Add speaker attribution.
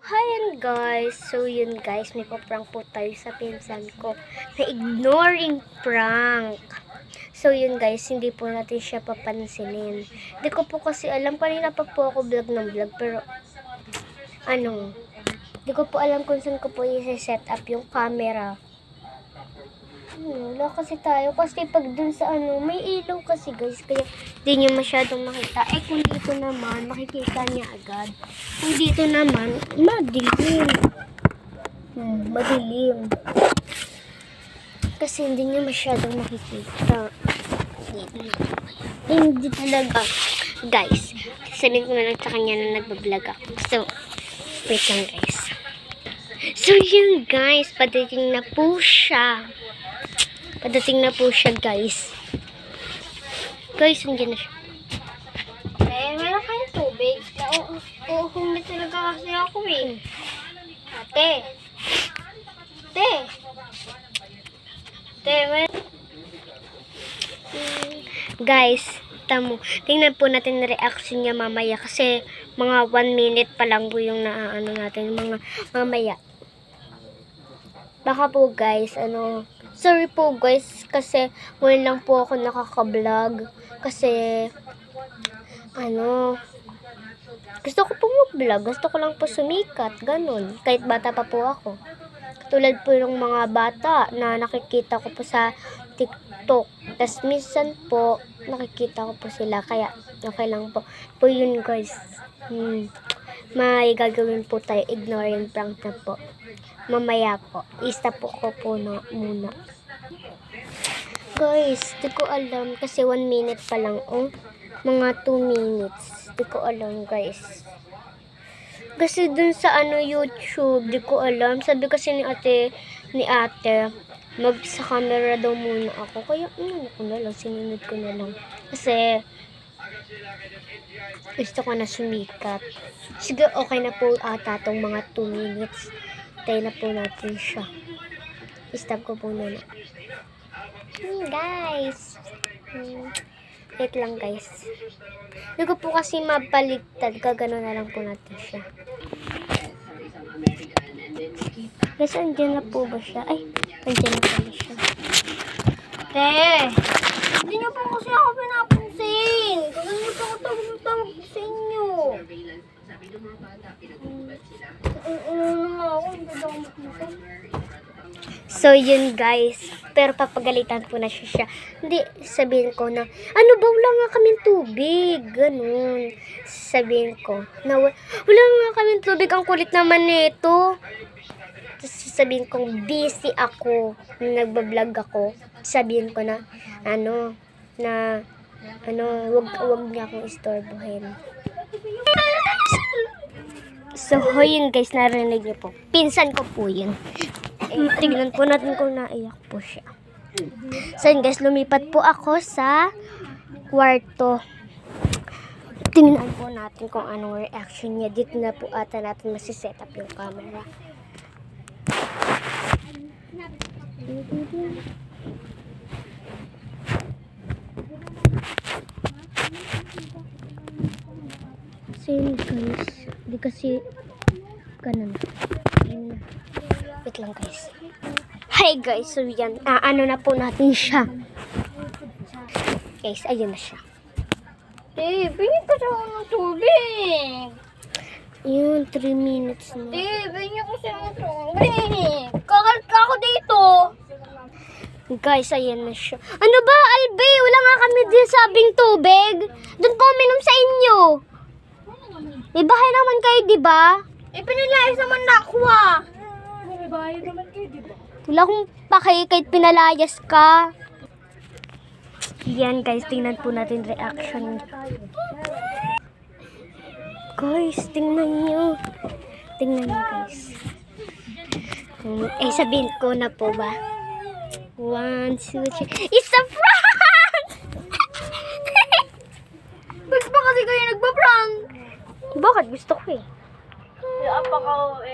Speaker 1: Hi and guys, so yun guys, may pa-prank po tayo sa pinsan ko na ignoring prank. So yun guys, hindi po natin siya papansinin. Hindi ko po kasi alam, kanina pa po ako vlog ng vlog, pero hindi ko po alam kung saan ko po i-set up yung camera. Wala kasi tayo, kasi pag dun sa may ilaw kasi guys, kaya di nyo masyadong makita. Eh kung dito naman, makikita niya agad. Kung dito naman, madilim. Madilim. Kasi hindi nyo masyadong makikita. Hindi talaga. Guys, sabihin ko na lang sa kanya na nagbablog ako. So, wait lang guys. So yun guys, padating na po siya. Guys. Guys, nandiyan na siya.
Speaker 2: Meron kayong tubig? Uuhumit talaga kasi ako eh. Ate.
Speaker 1: Guys, tingnan po natin na reaction niya mamaya. Kasi mga 1 minute pa lang po yung natin. Mga mamaya. Baka po guys, sorry po guys, kasi ngayon lang po ako nakaka-vlog. Kasi, gusto ko po mag-vlog. Gusto ko lang po sumikat, ganun. Kahit bata pa po ako. Tulad po yung mga bata na nakikita ko po sa TikTok. Tapos minsan po, nakikita ko po sila. Kaya, okay lang po. Po yun guys. May gagawin po tayo. Ignoring prank na po. Mamaya po. I-stop ko po na muna. Guys, di ko alam. Kasi 1 minute pa lang. Mga 2 minutes. Di ko alam guys. Kasi dun sa YouTube, di ko alam. Sabi kasi ni ate, sa camera daw muna ako. Kaya, ko na lang, sinunod ko na lang. Kasi, gusto ko na sumikat. Sige, okay na po ata tong mga 2 minutes. Tayo na po natin siya. I-stop ko po na. Guys. Wait lang guys. Hindi ko po kasi mapaligtad. Gagano na lang po natin siya. Guys, andyan na po ba siya? Ay, andyan na pala siya.
Speaker 2: Hindi niyo po kasi ako pinapansin. Kung niyo po ako tawag sa inyo.
Speaker 1: So, yun guys. Pero papagalitan po na siya. Hindi, sabihin ko na, wala nga kaming tubig. Ganun. Sabihin ko, na wala nga kaming tubig. Ang kulit naman nito. Sabihin ko, busy ako. Nagbablog ako. Sabihin ko na, wag niya akong istorbohin. So, yun guys, narinig niyo po. Pinsan ko po yun. Tignan po natin kung naiyak po siya. So yun guys, lumipat po ako sa kwarto. Tingnan po natin kung anong reaction niya. Dito na po ata natin masiset up yung camera. So yun guys, di kasi ganun. Wait lang guys. Hi guys, so yan, na po natin siya. Guys, ayun na siya.
Speaker 2: Bigyan ko siya ako ng tubig.
Speaker 1: Yun, 3 minutes na.
Speaker 2: Bigyan ko siya ng tubig. Kakalit ako dito.
Speaker 1: Guys, ayan na siya. Ano ba, Albe? Wala nga kami din sabing tubig. Doon ko uminom sa inyo. May bahay naman kayo, di ba?
Speaker 2: Pinalayas naman na ako May bahay naman kayo, di ba?
Speaker 1: Wala akong pakay kahit pinalayas ka. Yan guys, tingnan po natin reaction. Guys, tingnan nyo. Tingnan nyo guys. Sabihin ko na po ba? 1, 2, 3. It's a prank!
Speaker 2: Gusto ba kasi kayo nagpa-prank?
Speaker 1: Bakit? Gusto ko eh.
Speaker 2: Apakaw